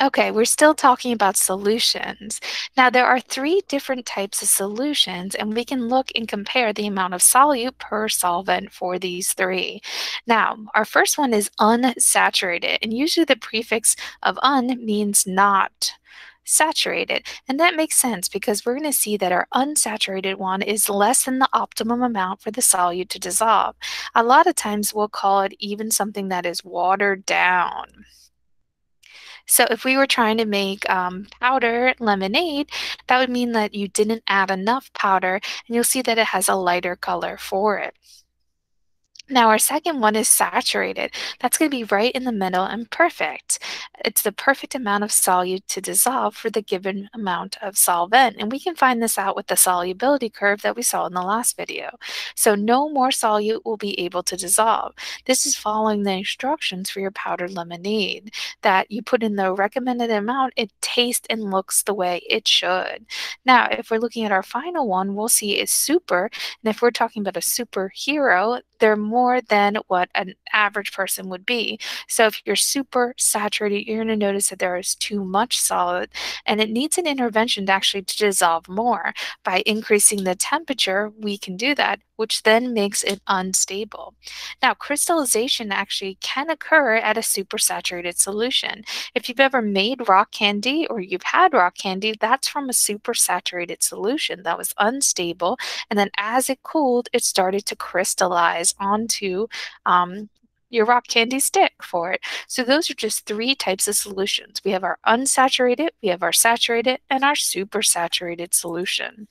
Okay, we're still talking about solutions. Now, there are three different types of solutions, and we can look and compare the amount of solute per solvent for these three. Now, our first one is unsaturated, and usually the prefix of un means not saturated. And that makes sense because we're going to see that our unsaturated one is less than the optimum amount for the solute to dissolve. A lot of times we'll call it even something that is watered down. So if we were trying to make powder lemonade, that would mean that you didn't add enough powder, and you'll see that it has a lighter color for it. Now, our second one is saturated. That's going to be right in the middle and perfect. It's the perfect amount of solute to dissolve for the given amount of solvent. And we can find this out with the solubility curve that we saw in the last video. So no more solute will be able to dissolve. This is following the instructions for your powdered lemonade, that you put in the recommended amount, it tastes and looks the way it should. Now, if we're looking at our final one, we'll see is super. And if we're talking about a superhero, they're more than what an average person would be. So if you're super saturated, you're going to notice that there is too much solid, and it needs an intervention to actually to dissolve more. By increasing the temperature, we can do that, which then makes it unstable. Now, crystallization actually can occur at a supersaturated solution. If you've ever made rock candy or you've had rock candy, that's from a supersaturated solution that was unstable, and then as it cooled, it started to crystallize onto your rock candy stick for it. So those are just three types of solutions. We have our unsaturated, we have our saturated, and our supersaturated solution.